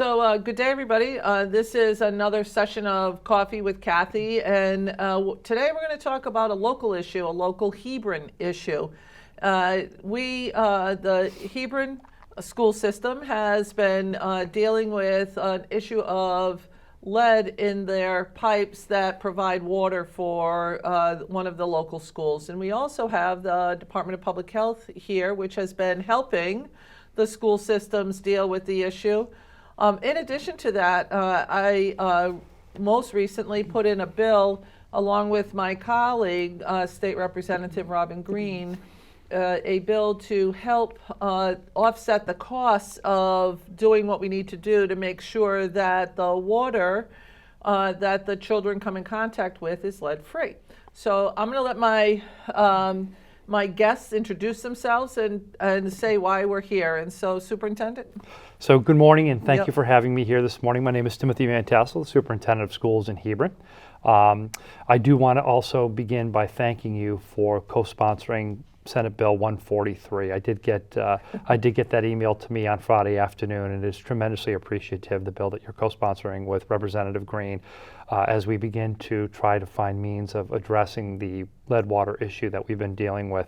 Good day, everybody. This is another session of Coffee with Cathy, and today we're going to talk about a local issue, a local Hebron issue. The Hebron school system has been dealing with an issue of lead in their pipes that provide water for one of the local schools. And we also have the Department of Public Health here, which has been helping the school systems deal with the issue. In addition to that, I most recently put in a bill along with my colleague, State Representative Robin Green, a bill to help offset the costs of doing what we need to do to make sure that the water that the children come in contact with is lead-free. So I'm going to let my guests introduce themselves and say why we're here. And so, Superintendent? So good morning, and thank you for having me here this morning. My name is Timothy Van Tasel, Superintendent of Schools in Hebron. I do want to also begin by thanking you for co-sponsoring Senate Bill 143. I did get that email to me on Friday afternoon, and it is tremendously appreciative, the bill that you're co-sponsoring with Representative Green, as we begin to try to find means of addressing the lead water issue that we've been dealing with.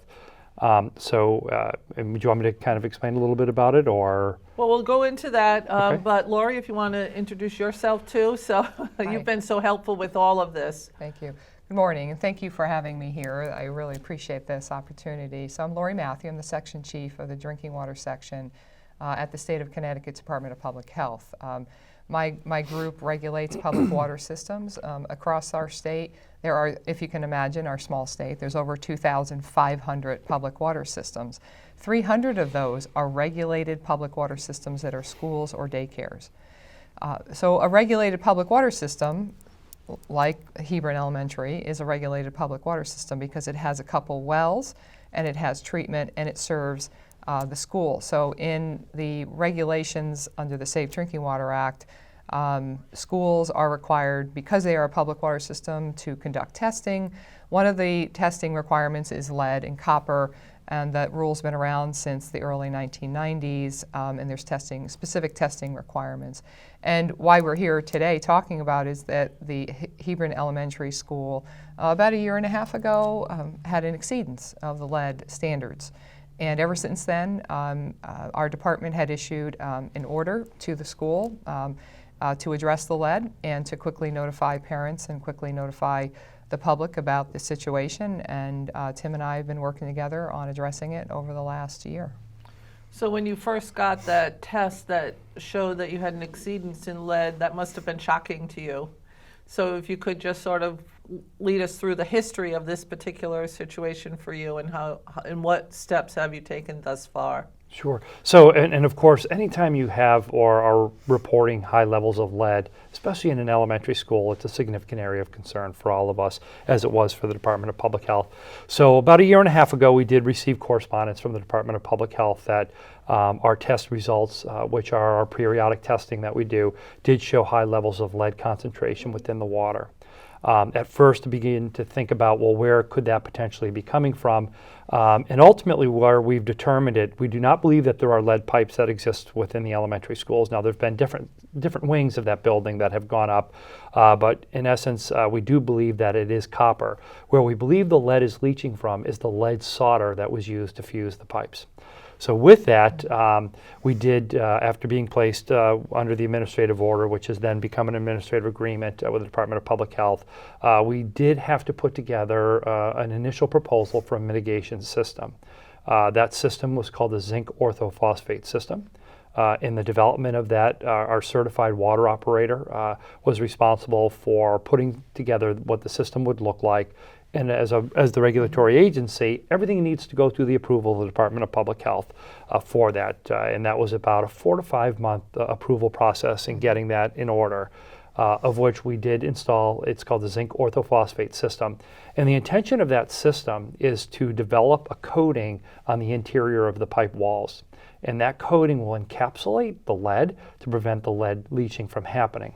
Do you want me to kind of explain a little bit about it, or? Well, we'll go into that, Okay. but Lori, if you want to introduce yourself too. So you've been so helpful with all of this. Thank you. Good morning, and thank you for having me here. I really appreciate this opportunity. So I'm Lori Mathiew. I'm the section chief of the drinking water section at the State of Connecticut Department of Public Health. My group regulates public water systems across our state. There are, if you can imagine, our small state, there's over 2,500 public water systems. 300 of those are regulated public water systems that are schools or daycares. So a regulated public water system, like Hebron Elementary, is a regulated public water system because it has a couple wells and it has treatment and it serves the school. So in the regulations under the Safe Drinking Water Act, schools are required, because they are a public water system, to conduct testing. One of the testing requirements is lead and copper, and that rule's been around since the early 1990s, and there's specific testing requirements. And why we're here today talking about is that the Hebron Elementary School, about a year and a half ago, had an exceedance of the lead standards. And ever since then, our department had issued an order to the school to address the lead and to quickly notify parents and quickly notify the public about the situation. And Tim and I have been working together on addressing it over the last year. So when you first got that test that showed that you had an exceedance in lead, that must have been shocking to you. So if you could just sort of lead us through the history of this particular situation for you, and and what steps have you taken thus far? Sure. So, and of course, anytime you have or are reporting high levels of lead, especially in an elementary school, it's a significant area of concern for all of us, as it was for the Department of Public Health. So about a year and a half ago, we did receive correspondence from the Department of Public Health that our test results, which are our periodic testing that we do, did show high levels of lead concentration within the water. At first, to begin to think about, well, where could that potentially be coming from? And ultimately, where we've determined it, we do not believe that there are lead pipes that exist within the elementary schools. Now, there have been different wings of that building that have gone up, but in essence, we do believe that it is copper. Where we believe the lead is leaching from is the lead solder that was used to fuse the pipes. So with that, we did, after being placed under the administrative order, which has then become an administrative agreement with the Department of Public Health, we did have to put together an initial proposal for a mitigation system. That system was called the zinc orthophosphate system. In the development of that, our certified water operator was responsible for putting together what the system would look like. And as the regulatory agency, everything needs to go through the approval of the Department of Public Health for that. And that was about a 4 to 5 month approval process in getting that in order, of which we did install, it's called the zinc orthophosphate system. And the intention of that system is to develop a coating on the interior of the pipe walls. And that coating will encapsulate the lead to prevent the lead leaching from happening.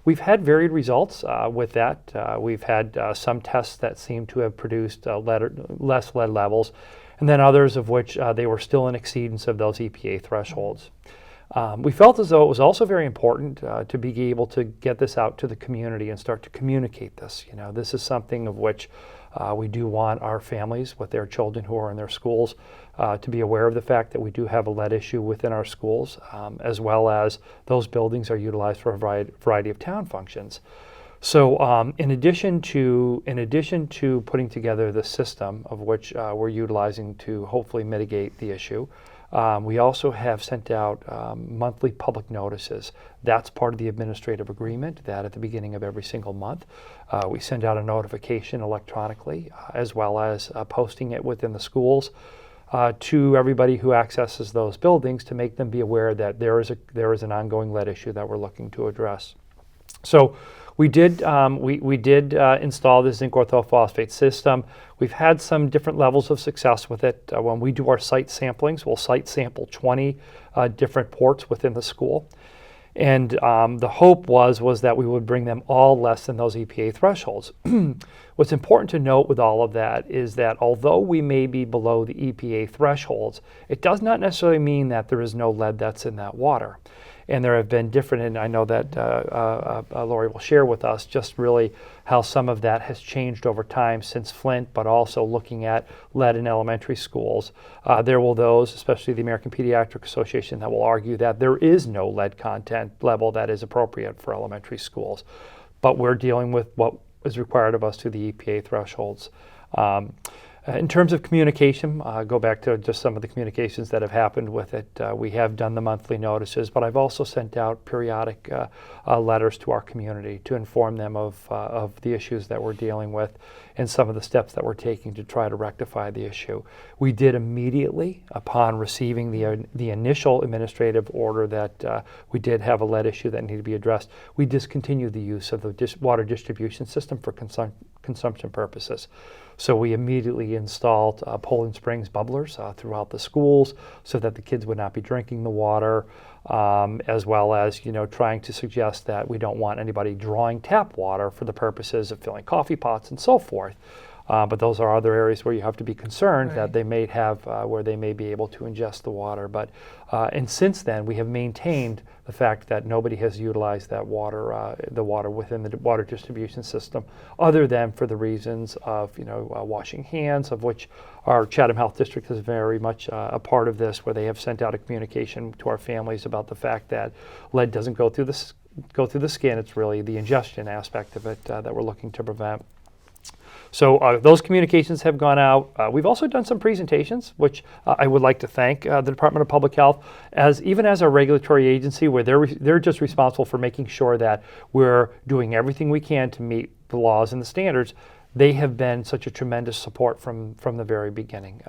We've had varied results with that. We've had some tests that seem to have produced less lead levels, and then others of which they were still in exceedance of those EPA thresholds. We felt as though it was also very important to be able to get this out to the community and start to communicate this. You know, this is something of which we do want our families with their children who are in their schools to be aware of the fact that we do have a lead issue within our schools, as well as those buildings are utilized for a variety of town functions. So in addition to putting together the system of which we're utilizing to hopefully mitigate the issue, we also have sent out monthly public notices. That's part of the administrative agreement that at the beginning of every single month, we send out a notification electronically, as well as posting it within the schools to everybody who accesses those buildings to make them be aware that there is an ongoing lead issue that we're looking to address. So we did install the zinc orthophosphate system. We've had some different levels of success with it. When we do our site samplings, we'll site sample 20 different ports within the school. And the hope was that we would bring them all less than those EPA thresholds. What's important to note with all of that is that although we may be below the EPA thresholds, it does not necessarily mean that there is no lead that's in that water. And there have been different, and I know that Lori will share with us just really how some of that has changed over time since Flint, but also looking at lead in elementary schools. There will those, especially the American Pediatric Association, that will argue that there is no lead content level that is appropriate for elementary schools. But we're dealing with what is required of us through the EPA thresholds. In terms of communication, go back to just some of the communications that have happened with it. We have done the monthly notices, but I've also sent out periodic letters to our community to inform them of the issues that we're dealing with and some of the steps that we're taking to try to rectify the issue. We did immediately, upon receiving the initial administrative order that we did have a lead issue that needed to be addressed, we discontinued the use of the water distribution system for consumption purposes. So we immediately installed Poland Springs bubblers throughout the schools so that the kids would not be drinking the water, as well as trying to suggest that we don't want anybody drawing tap water for the purposes of filling coffee pots and so forth. But those are other areas where you have to be concerned that they may have, where they may be able to ingest the water. But and since then, we have maintained the fact that nobody has utilized that water, the water within the water distribution system, other than for the reasons of washing hands, of which our Chatham Health District is very much a part of this, where they have sent out a communication to our families about the fact that lead doesn't go through the skin. It's really the ingestion aspect of it that we're looking to prevent. So those communications have gone out. We've also done some presentations, which I would like to thank the Department of Public Health, even as a regulatory agency, where they're just responsible for making sure that we're doing everything we can to meet the laws and the standards. They have been such a tremendous support from the very beginning.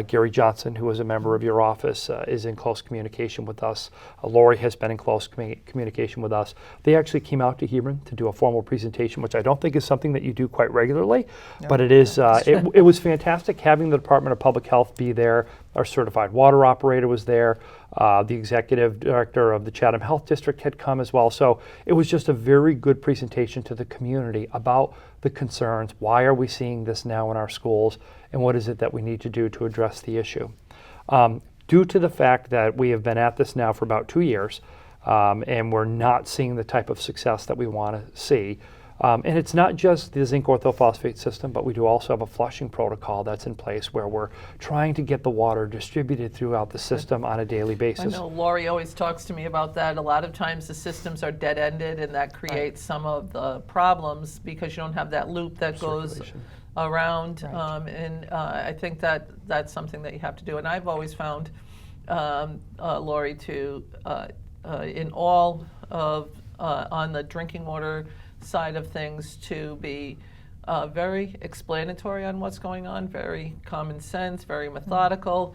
Gary Johnson, who is a member of your office, is in close communication with us. Lori has been in close communication with us. They actually came out to Hebron to do a formal presentation, which I don't think is something that you do quite regularly, but it is. It was fantastic having the Department of Public Health be there. Our certified water operator was there. The executive director of the Chatham Health District had come as well. So it was just a very good presentation to the community about the concerns. Why are we seeing this now in our schools? And what is it that we need to do to address the issue? Due to the fact that we have been at this now for about 2 years, and we're not seeing the type of success that we want to see, and it's not just the zinc orthophosphate system, but we do also have a flushing protocol that's in place where we're trying to get the water distributed throughout the system on a daily basis. I know Lori always talks to me about that. A lot of times the systems are dead-ended, and that creates some of the problems because you don't have that loop that goes around. I think that that's something that you have to do. And I've always found, Lori, to in all of on the drinking water side of things, to be very explanatory on what's going on, very common sense, very methodical,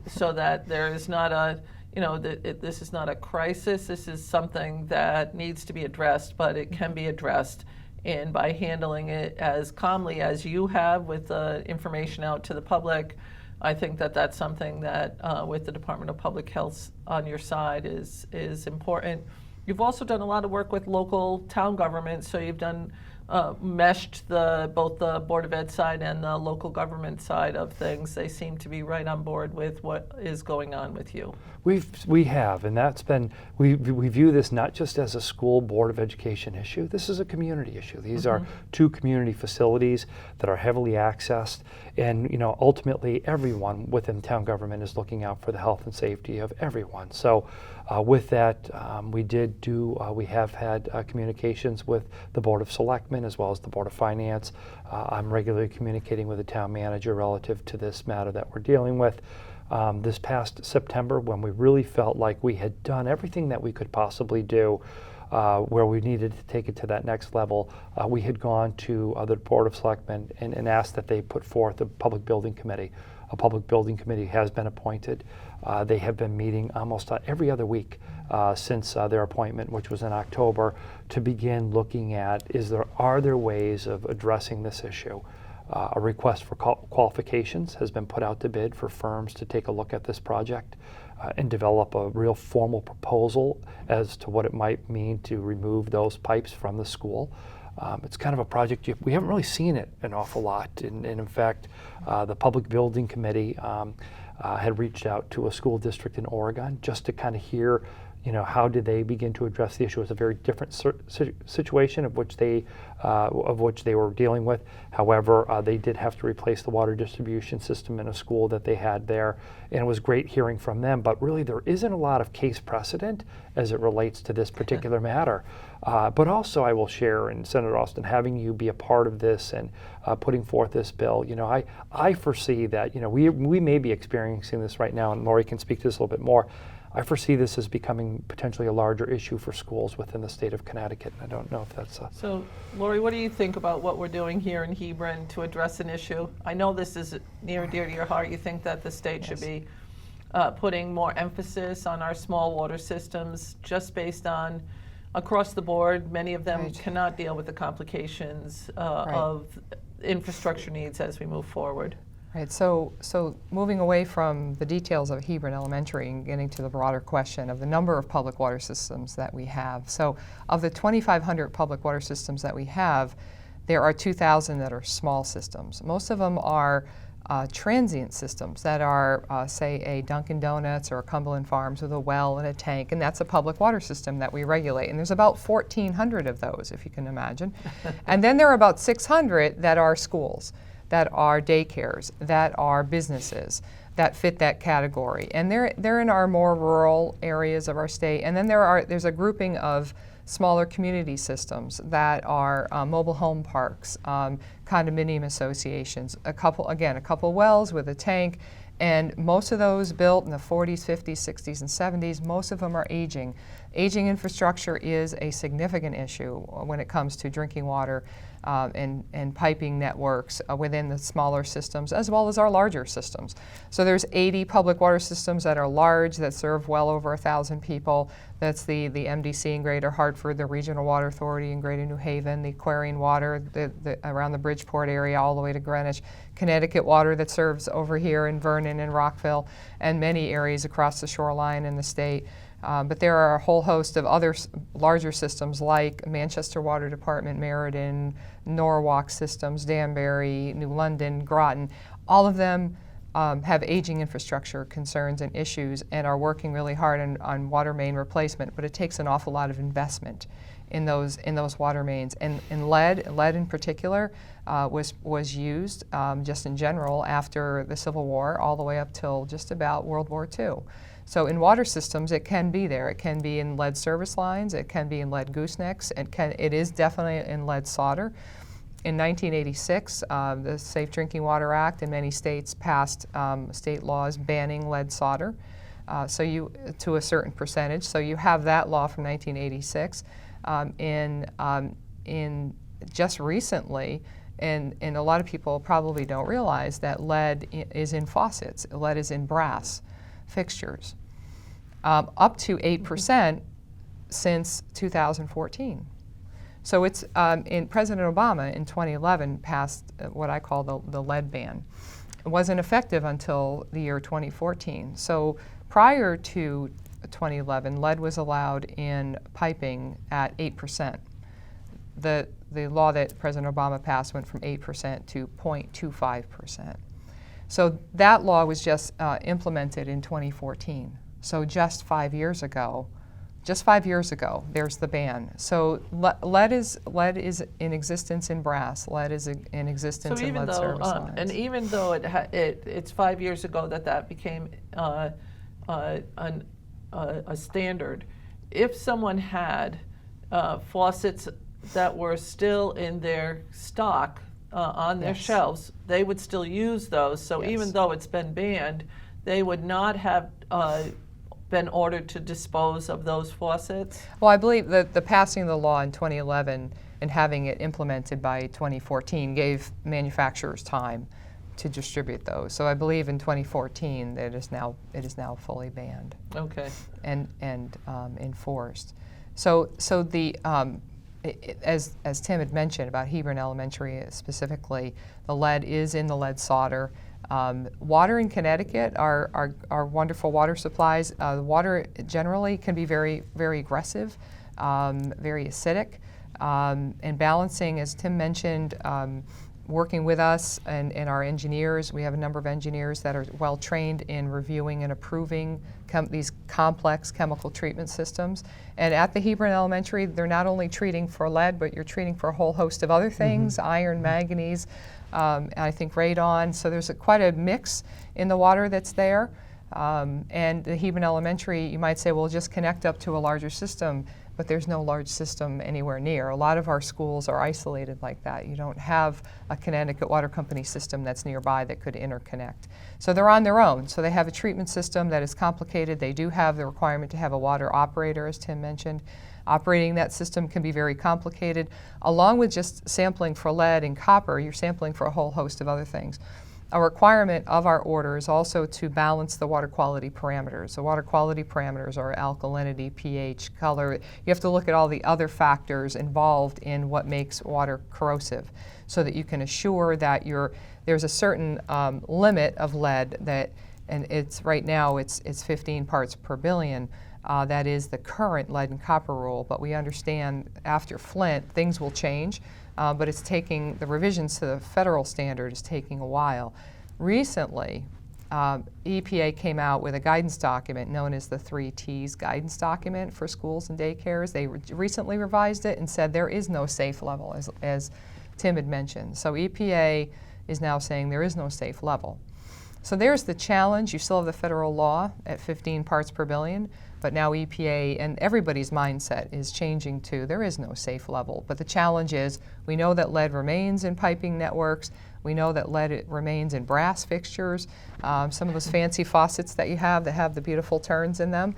so that there is not a, this is not a crisis. This is something that needs to be addressed, but it can be addressed by handling it as calmly as you have with the information out to the public. I think that that's something that with the Department of Public Health on your side is important. You've also done a lot of work with local town governments, so you've done meshed both the Board of Ed side and the local government side of things. They seem to be right on board with what is going on with you. We have, and that's been, we view this not just as a school Board of Education issue, this is a community issue. These are two community facilities that are heavily accessed, and ultimately everyone within town government is looking out for the health and safety of everyone. So with that, we have had communications with the Board of Selectmen as well as the Board of Finance. I'm regularly communicating with the town manager relative to this matter that we're dealing with. This past September, when we really felt like we had done everything that we could possibly do, where we needed to take it to that next level, we had gone to the Board of Selectmen and asked that they put forth a public building committee. A public building committee has been appointed. They have been meeting almost every other week since their appointment, which was in October, to begin looking at are there ways of addressing this issue. A request for qualifications has been put out to bid for firms to take a look at this project and develop a real formal proposal as to what it might mean to remove those pipes from the school. It's kind of a project we haven't really seen it an awful lot. And in fact, the Public Building Committee had reached out to a school district in Oregon just to kind of hear, how did they begin to address the issue? It's a very different situation of which they were dealing with. However, they did have to replace the water distribution system in a school that they had there, and it was great hearing from them. But really, there isn't a lot of case precedent as it relates to this particular matter. But also, I will share, and Senator Osten, having you be a part of this and putting forth this bill, I foresee that we may be experiencing this right now, and Lori can speak to this a little bit more. I foresee this as becoming potentially a larger issue for schools within the state of Connecticut. I don't know if that's So, Lori, what do you think about what we're doing here in Hebron to address an issue? I know this is near and dear to your heart. You think that the state should be putting more emphasis on our small water systems just based on across the board. Many of them cannot deal with the complications of infrastructure needs as we move forward. Right, so moving away from the details of Hebron Elementary and getting to the broader question of the number of public water systems that we have. So of the 2,500 public water systems that we have, there are 2,000 that are small systems. Most of them are transient systems that are, say, a Dunkin' Donuts or a Cumberland Farms with a well and a tank, and that's a public water system that we regulate. And there's about 1,400 of those, if you can imagine. And then there are about 600 that are schools, that are daycares, that are businesses that fit that category. And they're in our more rural areas of our state. And then there's a grouping of smaller community systems that are mobile home parks, condominium associations, a couple wells with a tank, and most of those built in the 40s, 50s, 60s, and 70s, most of them are aging. Aging infrastructure is a significant issue when it comes to drinking water and piping networks within the smaller systems as well as our larger systems. So there's 80 public water systems that are large, that serve well over 1,000 people. That's the MDC in Greater Hartford, the Regional Water Authority in Greater New Haven, the Aquarian Water around the Bridgeport area all the way to Greenwich, Connecticut Water that serves over here in Vernon and Rockville, and many areas across the shoreline in the state. But there are a whole host of other larger systems like Manchester Water Department, Meriden, Norwalk systems, Danbury, New London, Groton. All of them have aging infrastructure concerns and issues and are working really hard on water main replacement, but it takes an awful lot of investment in those water mains. And lead in particular was used just in general after the Civil War all the way up till just about World War II. So in water systems, it can be there. It can be in lead service lines. It can be in lead goosenecks. It is definitely in lead solder. In 1986, the Safe Drinking Water Act in many states passed state laws banning lead solder, to a certain percentage. So you have that law from 1986. In just recently, and a lot of people probably don't realize that lead is in faucets. Lead is in brass fixtures, up to 8% since 2014. So it's President Obama in 2011 passed what I call the lead ban. It wasn't effective until the year 2014. So prior to 2011, lead was allowed in piping at 8%. the law that President Obama passed went from 8% to 0.25%. So that law was just implemented in 2014. So just 5 years ago, there's the ban. So lead is in existence in brass. Lead is in existence So in even lead though, service lines. and even though it's 5 years ago that became a standard, if someone had faucets that were still in their stock on their Yes. shelves, they would still use those. So Yes. even though it's been banned, they would not have been ordered to dispose of those faucets. Well, I believe that the passing of the law in 2011 and having it implemented by 2014 gave manufacturers time to distribute those. So I believe in 2014 that it is now fully banned Okay. and enforced. So the as Tim had mentioned about Hebron Elementary specifically, the lead is in the lead solder. Water in Connecticut, our wonderful water supplies, the water generally can be very, very aggressive, very acidic, and balancing, as Tim mentioned, working with us and our engineers. We have a number of engineers that are well trained in reviewing and approving these complex chemical treatment systems. And at the Hebron Elementary, they're not only treating for lead, but you're treating for a whole host of other things, iron, manganese, I think radon. So there's quite a mix in the water that's there. And the Hebron Elementary, you might say, well, just connect up to a larger system, but there's no large system anywhere near. A lot of our schools are isolated like that. You don't have a Connecticut Water Company system that's nearby that could interconnect. So they're on their own. So they have a treatment system that is complicated. They do have the requirement to have a water operator, as Tim mentioned. Operating that system can be very complicated. Along with just sampling for lead and copper, you're sampling for a whole host of other things. A requirement of our order is also to balance the water quality parameters. The water quality parameters are alkalinity, pH, color. You have to look at all the other factors involved in what makes water corrosive so that you can assure that there's a certain limit of lead that, and it's right now it's 15 parts per billion. That is the current lead and copper rule, but we understand after Flint things will change. But it's taking, the revisions to the federal standard is taking a while. Recently, EPA came out with a guidance document known as the 3 T's guidance document for schools and daycares. They recently revised it and said there is no safe level, as Tim had mentioned. So EPA is now saying there is no safe level. So there's the challenge. You still have the federal law at 15 parts per billion, but now EPA and everybody's mindset is changing to there is no safe level. But the challenge is we know that lead remains in piping networks. We know that lead remains in brass fixtures. Some of those fancy faucets that you have that have the beautiful turns in them.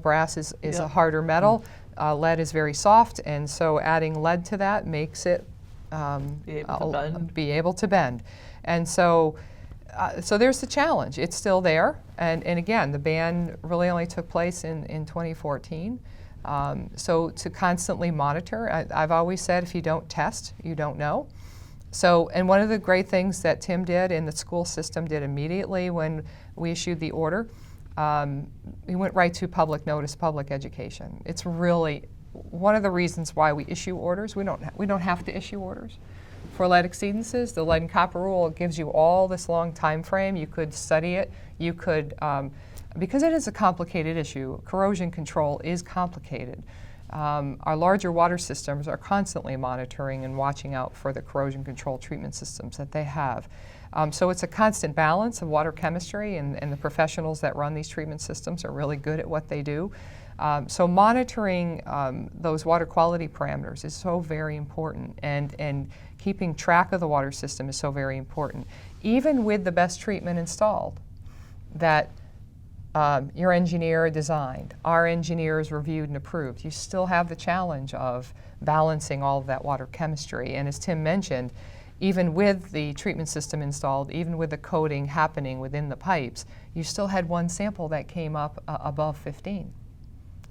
Brass is a harder metal. Lead is very soft, and so adding lead to that makes it be able to bend. And so there's the challenge. It's still there. And again, the ban really only took place in 2014. So to constantly monitor, I've always said if you don't test, you don't know. So, and one of the great things that Tim did and the school system did immediately when we issued the order, we went right to public notice, public education. It's really one of the reasons why we issue orders. We don't have to issue orders for lead exceedances. The lead and copper rule gives you all this long time frame. You could study it. You could, because it is a complicated issue, corrosion control is complicated. Our larger water systems are constantly monitoring and watching out for the corrosion control treatment systems that they have. So it's a constant balance of water chemistry, and the professionals that run these treatment systems are really good at what they do. So monitoring those water quality parameters is so very important, and keeping track of the water system is so very important. Even with the best treatment installed that your engineer designed, our engineers reviewed and approved, you still have the challenge of balancing all of that water chemistry. And as Tim mentioned, even with the treatment system installed, even with the coating happening within the pipes, you still had one sample that came up above 15.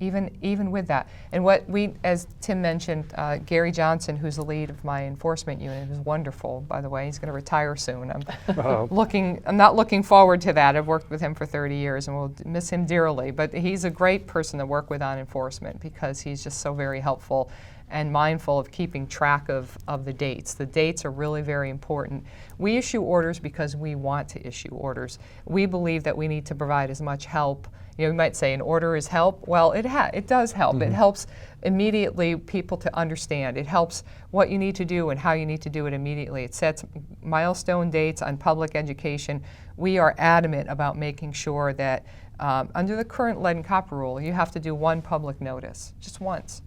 even with that. And what we, as Tim mentioned, Gary Johnson, who's the lead of my enforcement unit, who's wonderful, by the way. He's going to retire soon. I'm not looking forward to that. I've worked with him for 30 years and we'll miss him dearly. But he's a great person to work with on enforcement because he's just so very helpful and mindful of keeping track of the dates. The dates are really very important. We issue orders because we want to issue orders. We believe that we need to provide as much help. You know, you might say an order is help. Well, it does help. It helps immediately people to understand. It helps what you need to do and how you need to do it immediately. It sets milestone dates on public education. We are adamant about making sure that under the current lead and copper rule, you have to do one public notice, just once.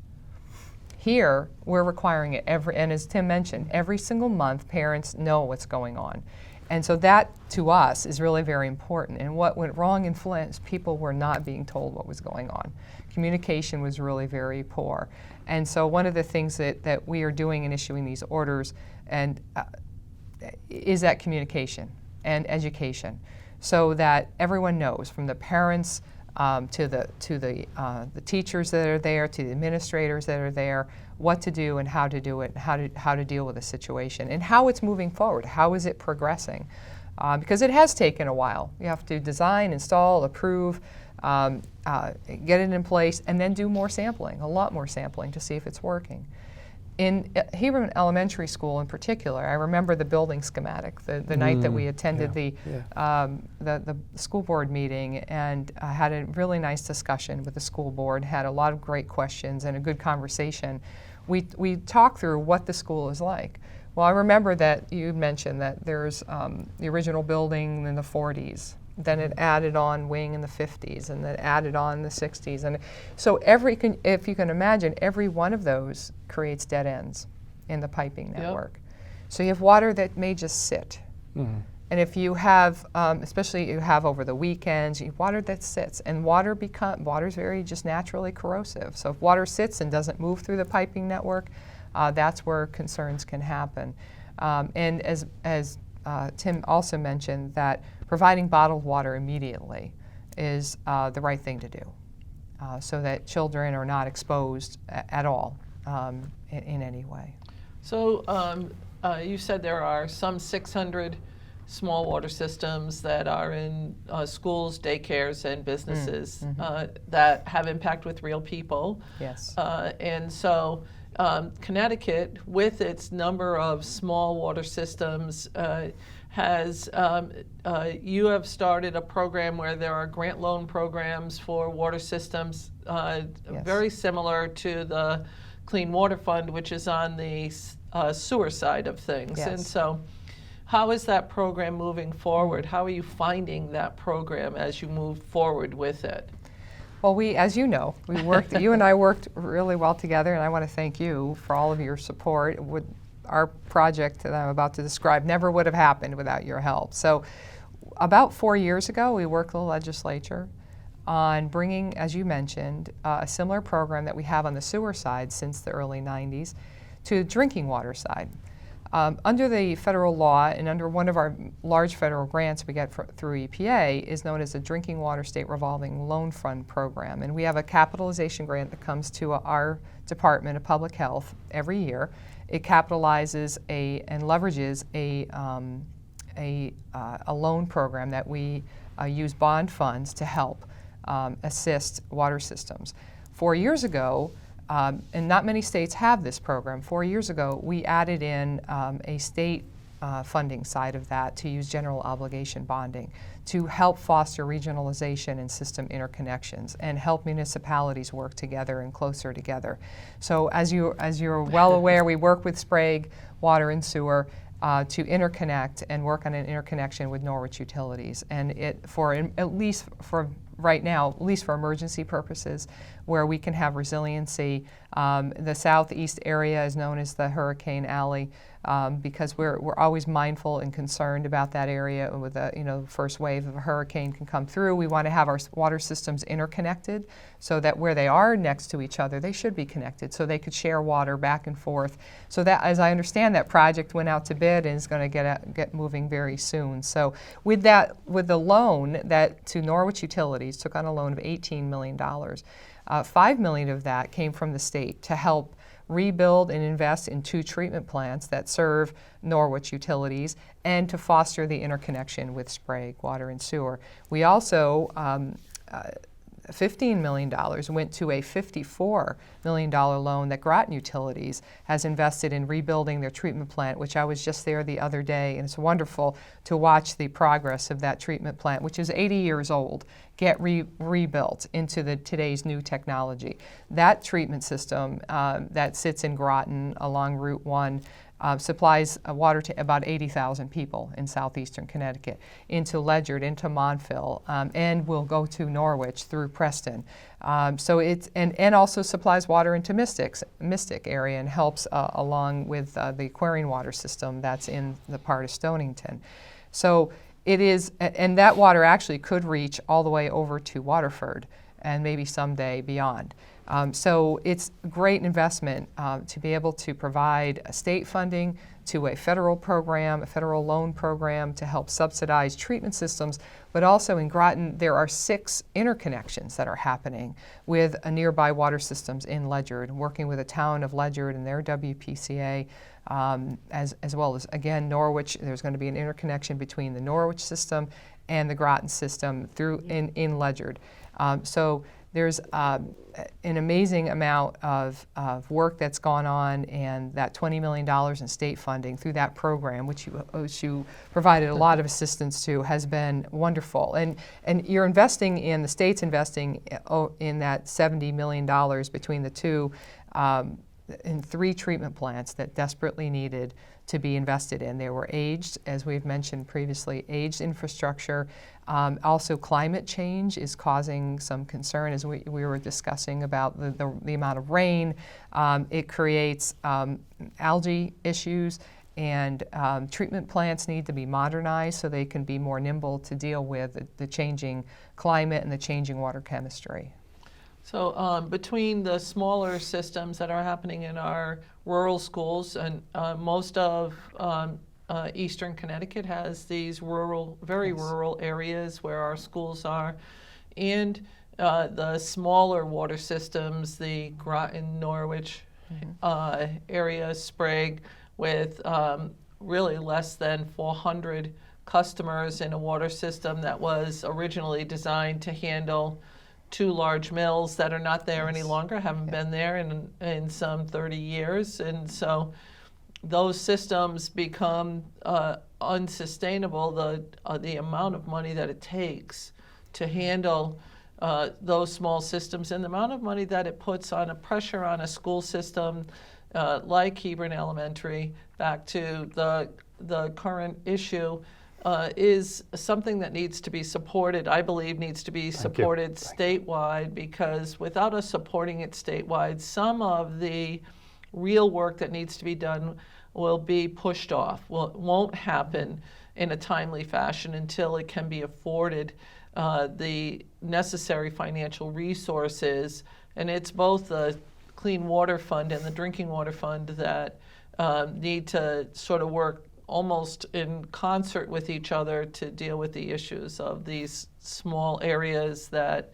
Here, we're requiring it and as Tim mentioned, every single month parents know what's going on. And so that, to us, is really very important. And what went wrong in Flint is people were not being told what was going on. Communication was really very poor. And so one of the things that we are doing in issuing these orders is that communication and education so that everyone knows, from the parents to the teachers that are there, to the administrators that are there, what to do and how to do it, and how to deal with the situation, and how it's moving forward. How is it progressing? Because it has taken a while. You have to design, install, approve, get it in place, and then do more sampling, a lot more sampling, to see if it's working. In Hebron Elementary School in particular, I remember the building schematic the night that we attended the school board meeting and had a really nice discussion with the school board, had a lot of great questions and a good conversation. We talked through what the school is like. Well, I remember that you mentioned that there's the original building in the 40s. Then it added on wing in the 50s, and then added on the 60s. And so if you can imagine, every one of those creates dead ends in the piping network. So you have water that may just sit. And if you have, especially you have over the weekends, you have water that sits. And water is very just naturally corrosive. So if water sits and doesn't move through the piping network, that's where concerns can happen. And as Tim also mentioned, that providing bottled water immediately is the right thing to do so that children are not exposed at all in any way. So you said there are some 600 small water systems that are in schools, daycares, and businesses that have impact with real people. Yes. And so Connecticut, with its number of small water systems, you have started a program where there are grant loan programs for water systems, very similar to the Clean Water Fund, which is on the sewer side of things. Yes. And so how is that program moving forward? How are you finding that program as you move forward with it? Well, as you know, you and I worked really well together, and I want to thank you for all of your support. Our project that I'm about to describe never would have happened without your help. So about 4 years ago, we worked with the legislature on bringing, as you mentioned, a similar program that we have on the sewer side since the early 90s to the drinking water side. Under the federal law and under one of our large federal grants we get through EPA is known as the Drinking Water State Revolving Loan Fund Program. And we have a capitalization grant that comes to our Department of Public Health every year. It capitalizes and leverages a loan program that we use bond funds to help assist water systems. 4 years ago, and not many states have this program. 4 years ago, we added in a state funding side of that to use general obligation bonding to help foster regionalization and system interconnections and help municipalities work together and closer together. So as you're well aware, we work with Sprague Water and Sewer to interconnect and work on an interconnection with Norwich Utilities. And at least for right now, at least for emergency purposes, where we can have resiliency. The southeast area is known as the Hurricane Alley. because we're always mindful and concerned about that area. And with the first wave of a hurricane can come through, we want to have our water systems interconnected so that where they are next to each other, they should be connected so they could share water back and forth. So that, as I understand, that project went out to bid and is going to get moving very soon. So with the loan that to Norwich Utilities took on a loan of $18 million, $5 million of that came from the state to help rebuild and invest in 2 treatment plants that serve Norwich Utilities and to foster the interconnection with Sprague Water and Sewer. We also $15 million went to a $54 million loan that Groton Utilities has invested in rebuilding their treatment plant, which I was just there the other day, and it's wonderful to watch the progress of that treatment plant, which is 80 years old, get rebuilt into today's new technology. That treatment system that sits in Groton along Route 1 supplies water to about 80,000 people in southeastern Connecticut, into Ledyard, into Montville, and will go to Norwich through Preston. So it's and also supplies water into Mystic area and helps along with the Aquarian water system that's in the part of Stonington. So it is, and that water actually could reach all the way over to Waterford and maybe someday beyond. So it's a great investment to be able to provide state funding to a federal program, a federal loan program to help subsidize treatment systems, but also in Groton there are 6 interconnections that are happening with nearby water systems in Ledyard, working with the town of Ledyard and their WPCA, as well as, again, Norwich. There's going to be an interconnection between the Norwich system and the Groton system through in Ledyard. So there's an amazing amount of work that's gone on, and that $20 million in state funding through that program, which you provided a lot of assistance to, has been wonderful. And you're investing in, the state's investing in that $70 million between the two in 3 treatment plants that desperately needed to be invested in. They were aged, as we've mentioned previously, aged infrastructure. Also, climate change is causing some concern, as we were discussing about the amount of rain. It creates algae issues, and treatment plants need to be modernized so they can be more nimble to deal with the changing climate and the changing water chemistry. So between the smaller systems that are happening in our rural schools, and most of Eastern Connecticut has these rural, very rural areas where our schools are, and the smaller water systems, the Groton, Norwich area, Sprague, with really less than 400 customers in a water system that was originally designed to handle 2 large mills that are not there any longer, haven't been there in some 30 years. And so those systems become unsustainable, the amount of money that it takes to handle those small systems, and the amount of money that it puts on a pressure on a school system like Hebron Elementary, back to the current issue, is something that needs to be supported, I believe needs to be supported statewide, because without us supporting it statewide, some of the real work that needs to be done will be pushed off. Well, it won't happen in a timely fashion until it can be afforded the necessary financial resources. And it's both the Clean Water Fund and the Drinking Water Fund that need to sort of work almost in concert with each other to deal with the issues of these small areas that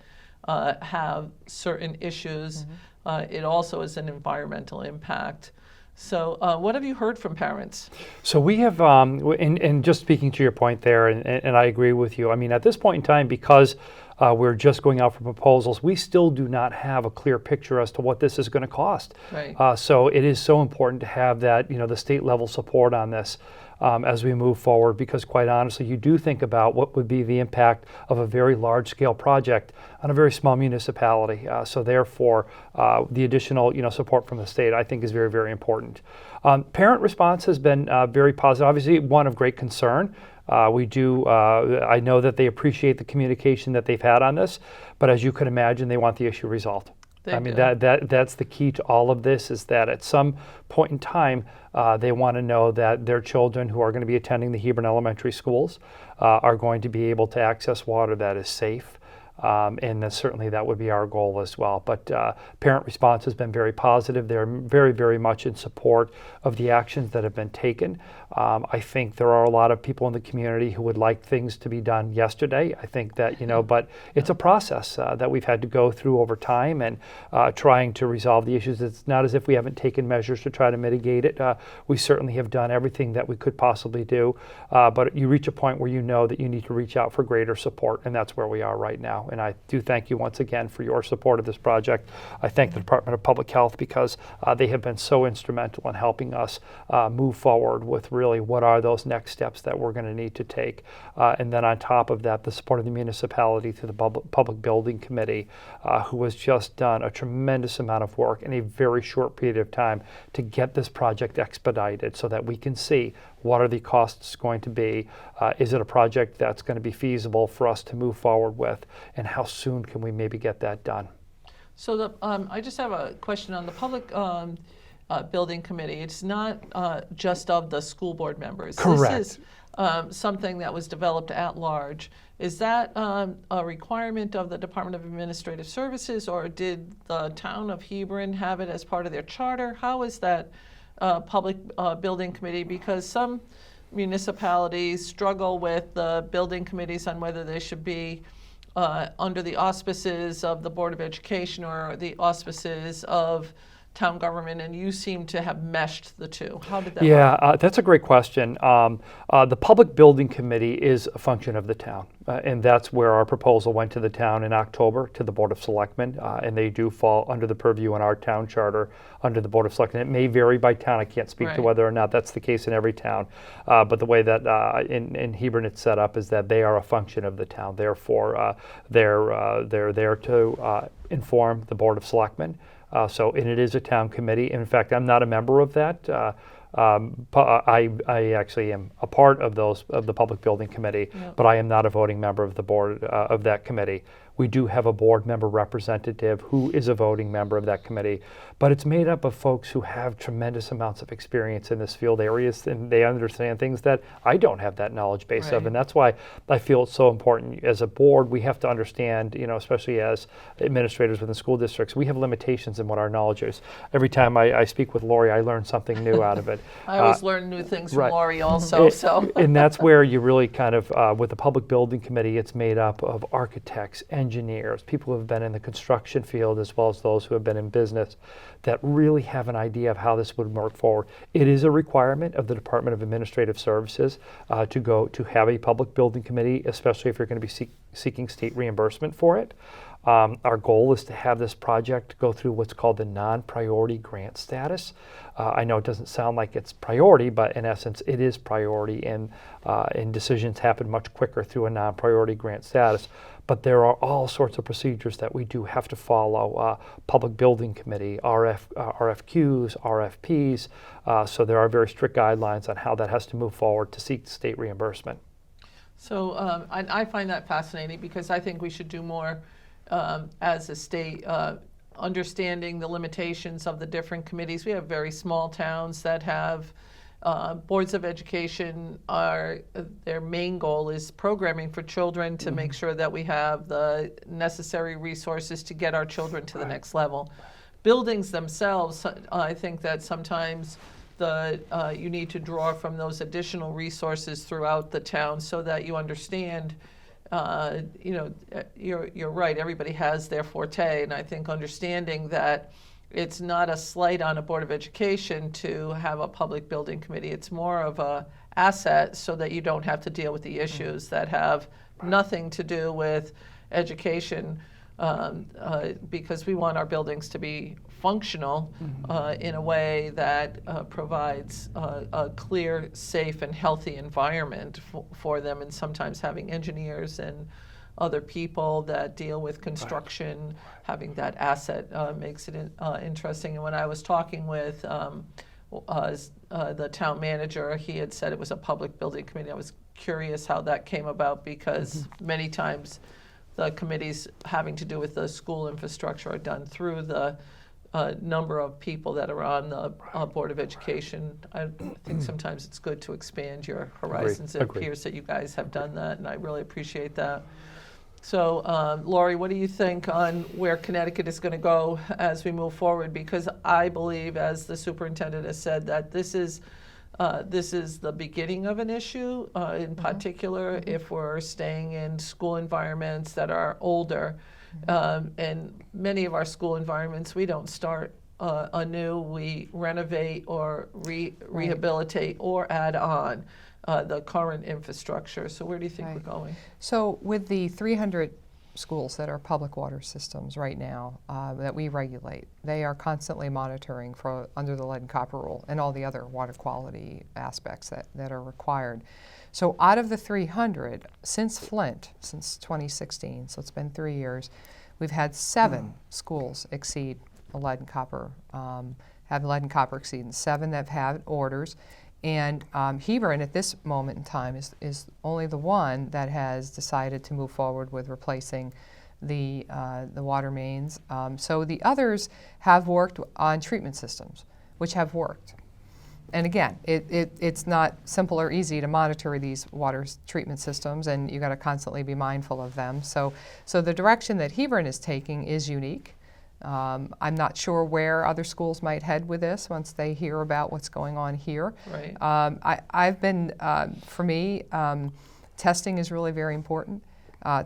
have certain issues. It also is an environmental impact. So what have you heard from parents? So we have, and just speaking to your point there, and I agree with you, I mean, at this point in time, because we're just going out for proposals, we still do not have a clear picture as to what this is going to cost. Right. So it is so important to have that, the state level support on this as we move forward, because quite honestly, you do think about what would be the impact of a very large scale project on a very small municipality. So therefore, the additional support from the state, I think, is very, very important. Parent response has been very positive, obviously one of great concern. I know that they appreciate the communication that they've had on this, but as you can imagine, they want the issue resolved. They I mean, do. that's the key to all of this, is that at some point in time, they want to know that their children who are going to be attending the Hebron Elementary Schools are going to be able to access water that is safe. And then certainly that would be our goal as well. But parent response has been very positive. They're very, very much in support of the actions that have been taken. I think there are a lot of people in the community who would like things to be done yesterday. I think that, but it's a process that we've had to go through over time, and trying to resolve the issues. It's not as if we haven't taken measures to try to mitigate it. We certainly have done everything that we could possibly do. But you reach a point where you know that you need to reach out for greater support, and that's where we are right now. And I do thank you once again for your support of this project. I thank the Department of Public Health because they have been so instrumental in helping us move forward with really what are those next steps that we're going to need to take. And then on top of that, the support of the municipality through the Public Building Committee, who has just done a tremendous amount of work in a very short period of time to get this project expedited so that we can see what are the costs going to be? Is it a project that's going to be feasible for us to move forward with? And how soon can we maybe get that done? So I just have a question on the Public Building Committee. It's not just of the school board members. Correct. This is something that was developed at large. Is that a requirement of the Department of Administrative Services, or did the town of Hebron have it as part of their charter? How is that Public Building Committee? Because some municipalities struggle with the building committees on whether they should be under the auspices of the Board of Education or the auspices of town government, and you seem to have meshed the two. How did that work? Yeah, that's a great question. The Public Building Committee is a function of the town, and that's where our proposal went to the town in October to the Board of Selectmen, and they do fall under the purview in our town charter under the Board of Selectmen. It may vary by town. I can't speak to Right. whether or not that's the case in every town, but the way that in Hebron it's set up is that they are a function of the town. Therefore, they're there to inform the Board of Selectmen. And it is a town committee. In fact, I'm not a member of that. I actually am a part of the Public Building Committee, Yep. but I am not a voting member of the board of that committee. We do have a board member representative who is a voting member of that committee, but it's made up of folks who have tremendous amounts of experience in this field areas, and they understand things that I don't have that knowledge base of, Right. and that's why I feel it's so important. As a board, we have to understand, especially as administrators within school districts, we have limitations in what our knowledge is. Every time I speak with Lori, I learn something new out of it. I always learn new things from right. Lori also. And that's where you really kind of, with the Public Building Committee, it's made up of architects, engineers, people who have been in the construction field, as well as those who have been in business, that really have an idea of how this would work forward. It is a requirement of the Department of Administrative Services to have a Public Building Committee, especially if you're going to be seeking state reimbursement for it. Our goal is to have this project go through what's called the non-priority grant status. I know it doesn't sound like it's priority, but in essence, it is priority, and decisions happen much quicker through a non-priority grant status. But there are all sorts of procedures that we do have to follow. Public Building Committee, RFQs, RFPs. So there are very strict guidelines on how that has to move forward to seek state reimbursement. So I find that fascinating because I think we should do more as a state, understanding the limitations of the different committees. We have very small towns that have boards of education. Their main goal is programming for children to make sure that we have the necessary resources to get our children to the next level. Buildings themselves, I think that sometimes you need to draw from those additional resources throughout the town so that you understand. You're right. Everybody has their forte, and I think understanding that it's not a slight on a Board of Education to have a Public Building Committee. It's more of a asset so that you don't have to deal with the issues that have nothing to do with education, because we want our buildings to be functional in a way that provides a clear, safe, and healthy environment for them, and sometimes having engineers and other people that deal with construction, having that asset makes it interesting. And when I was talking with the town manager, he had said it was a Public Building Committee. I was curious how that came about because many times the committees having to do with the school infrastructure are done through the number of people that are on the Board of Education. I think sometimes it's good to expand your horizons. It Agreed. appears that you guys have done that, and I really appreciate that. So, Lori, what do you think on where Connecticut is going to go as we move forward? Because I believe, as the superintendent has said, that this is the beginning of an issue, in particular if we're staying in school environments that are older. And many of our school environments, we don't start anew. We renovate or rehabilitate or add on the current infrastructure. So where do you think we're going? So with the 300 schools that are public water systems right now that we regulate, they are constantly monitoring for under the lead and copper rule and all the other water quality aspects that are required. So out of the 300, since Flint, since 2016, so it's been 3 years, we've had 7 schools exceed the lead and copper, have lead and copper exceedance, 7 that have had orders. And Hebron at this moment in time is only the one that has decided to move forward with replacing the water mains. So the others have worked on treatment systems, which have worked. And again, it's not simple or easy to monitor these water treatment systems, and you got to constantly be mindful of them. So the direction that Hebron is taking is unique. I'm not sure where other schools might head with this once they hear about what's going on here. Right. I've been, for me, testing is really very important.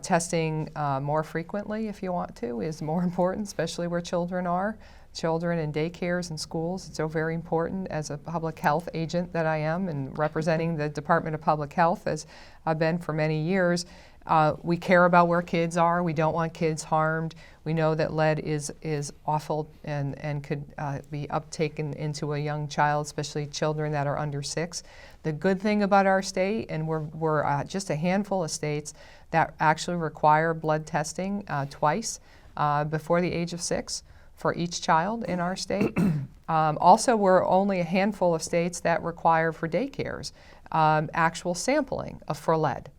Testing more frequently, if you want to, is more important, especially where children are. Children in daycares and schools. It's so very important as a public health agent that I am and representing the Department of Public Health as I've been for many years. We care about where kids are. We don't want kids harmed. We know that lead is awful and could be uptaken into a young child, especially children that are under 6. The good thing about our state, and we're just a handful of states that actually require blood testing twice before the age of 6 for each child in our state. Also, we're only a handful of states that require for daycares actual sampling for lead.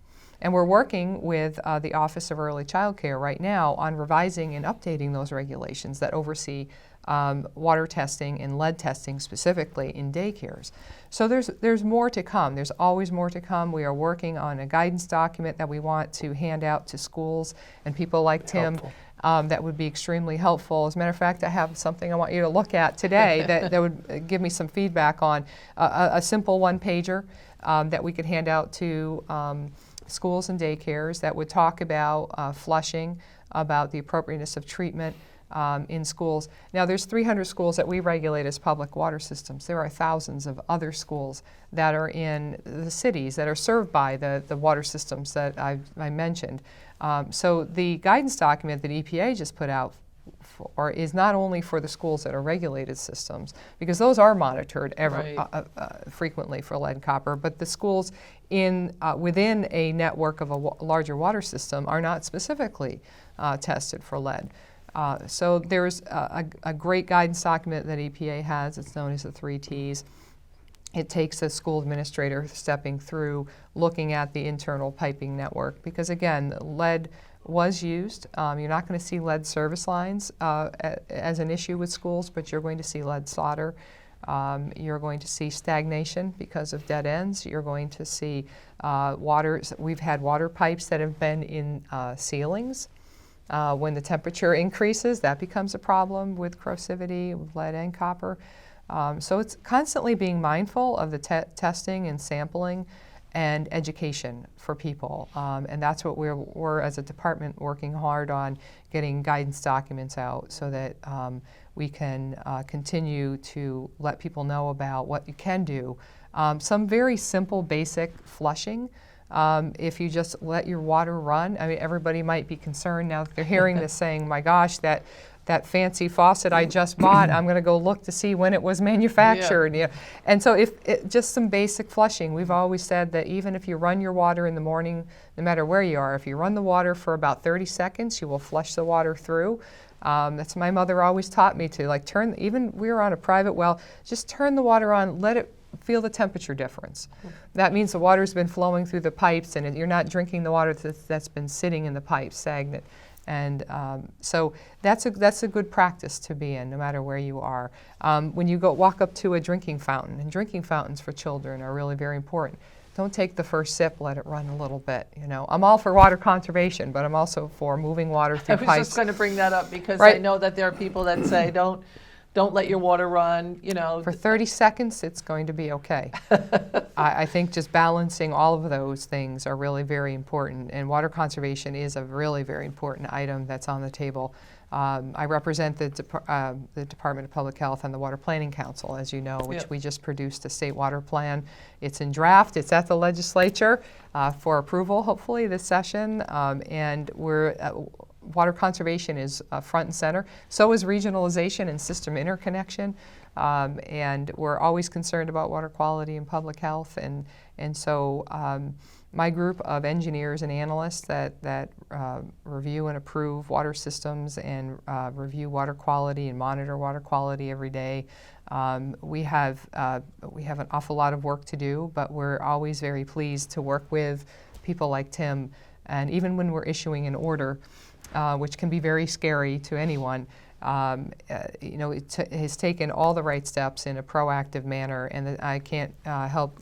And we're working with the Office of Early Child Care right now on revising and updating those regulations that oversee water testing and lead testing specifically in daycares. So there's more to come. There's always more to come. We are working on a guidance document that we want to hand out to schools and people like Tim. That would be extremely helpful. As a matter of fact, I have something I want you to look at today that would give me some feedback on a simple one-pager that we could hand out to schools and daycares that would talk about flushing, about the appropriateness of treatment in schools. Now, there's 300 schools that we regulate as public water systems. There are thousands of other schools that are in the cities that are served by the water systems that I mentioned. So the guidance document that EPA just put out is not only for the schools that are regulated systems, because those are monitored frequently for lead and copper, but the schools within a network of a larger water system are not specifically tested for lead. So there's a great guidance document that EPA has. It's known as the 3 Ts. It takes a school administrator stepping through, looking at the internal piping network, because again, lead was used. You're not going to see lead service lines as an issue with schools, but you're going to see lead solder. You're going to see stagnation because of dead ends. You're going to see water. We've had water pipes that have been in ceilings. When the temperature increases, that becomes a problem with corrosivity, with lead and copper. So it's constantly being mindful of the testing and sampling and education for people. And that's what we're, as a department, working hard on, getting guidance documents out so that we can continue to let people know about what you can do. Some very simple, basic flushing. If you just let your water run, I mean, everybody might be concerned now that they're hearing this saying, my gosh, that fancy faucet I just bought, I'm going to go look to see when it was manufactured. Yeah. And so just some basic flushing. We've always said that even if you run your water in the morning, no matter where you are, if you run the water for about 30 seconds, you will flush the water through. That's my mother always taught me to, like even we were on a private well, just turn the water on, let it feel the temperature difference. That means the water's been flowing through the pipes, and you're not drinking the water that's been sitting in the pipes, stagnant. And so that's a good practice to be in, no matter where you are. When you walk up to a drinking fountain, and drinking fountains for children are really very important. Don't take the first sip, let it run a little bit. You know, I'm all for water conservation, but I'm also for moving water through I was pipes. just going to bring that up because Right. I know that there are people that say don't let your water run, you know. For 30 seconds, it's going to be okay. I think just balancing all of those things are really very important, and water conservation is a really very important item that's on the table. I represent the Department of Public Health and the Water Planning Council, as you know, which Yep. we just produced a state water plan. It's in draft. It's at the legislature for approval, hopefully, this session, and water conservation is front and center. So is regionalization and system interconnection. And we're always concerned about water quality and public health. And so my group of engineers and analysts that review and approve water systems and review water quality and monitor water quality every day, we have an awful lot of work to do, but we're always very pleased to work with people like Tim. And even when we're issuing an order, which can be very scary to anyone, you know, it has taken all the right steps in a proactive manner, and I can't help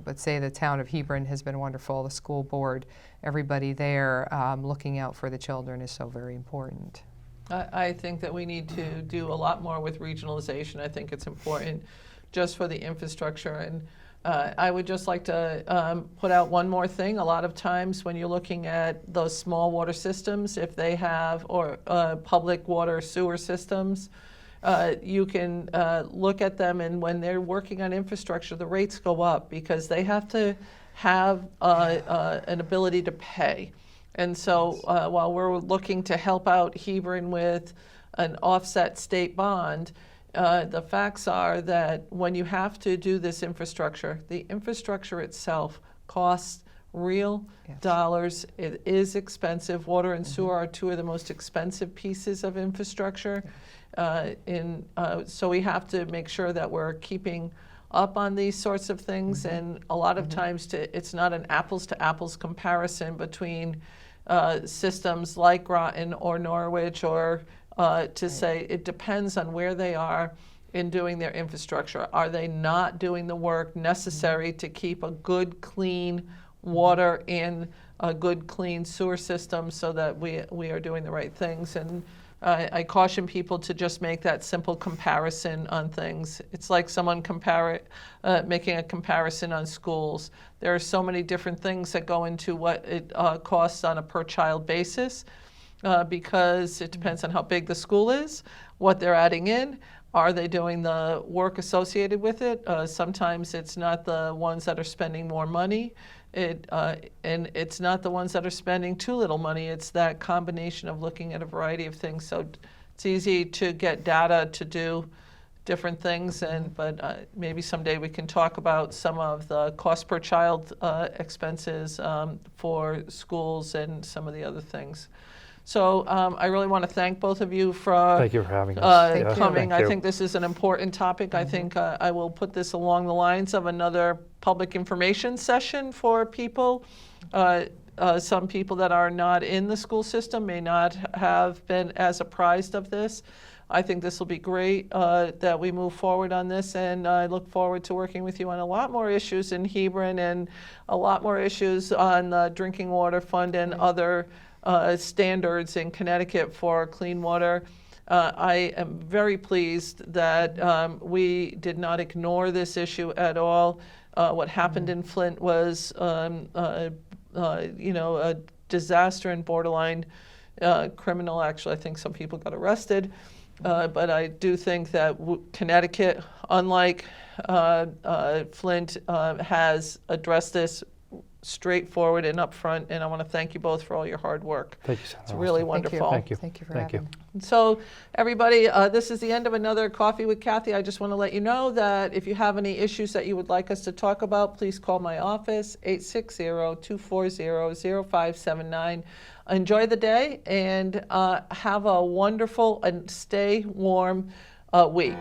but say the town of Hebron has been wonderful. The school board, everybody there looking out for the children is so very important. I think that we need to do a lot more with regionalization. I think it's important just for the infrastructure. And I would just like to put out one more thing. A lot of times when you're looking at those small water systems, if they have, or public water sewer systems, you can look at them, and when they're working on infrastructure, the rates go up because they have to have an ability to pay. And so while we're looking to help out Hebron with an offset state bond, the facts are that when you have to do this infrastructure, the infrastructure itself costs real dollars. It is expensive. Water and sewer are two of the most expensive pieces of infrastructure. So we have to make sure that we're keeping up on these sorts of things. And a lot of times it's not an apples to apples comparison between systems like Groton or Norwich, or to say it depends on where they are in doing their infrastructure. Are they not doing the work necessary to keep a good, clean water and a good, clean sewer system so that we are doing the right things? And I caution people to just make that simple comparison on things. It's like someone making a comparison on schools. There are so many different things that go into what it costs on a per child basis. Because it depends on how big the school is, what they're adding in, are they doing the work associated with it? Sometimes it's not the ones that are spending more money, and it's not the ones that are spending too little money. It's that combination of looking at a variety of things. So it's easy to get data to do different things, but maybe someday we can talk about some of the cost per child expenses for schools and some of the other things. So I really want to thank both of you for Thank you for having us. coming. Thank you. I think this is an important topic. I think I will put this along the lines of another public information session for people. Some people that are not in the school system may not have been as apprised of this. I think this will be great that we move forward on this, and I look forward to working with you on a lot more issues in Hebron and a lot more issues on the Drinking Water Fund and other standards in Connecticut for clean water. I am very pleased that we did not ignore this issue at all. What happened in Flint was, a disaster and borderline criminal. Actually, I think some people got arrested. But I do think that Connecticut, unlike Flint, has addressed this straightforward and upfront, and I want to thank you both for all your hard work. Thank you, Senator It's really Osten. wonderful. Thank you. Thank you for Thank having you. me. So everybody, this is the end of another Coffee with Cathy. I just want to let you know that if you have any issues that you would like us to talk about, please call my office, 860-240-0579. Enjoy the day and have a wonderful and stay warm week.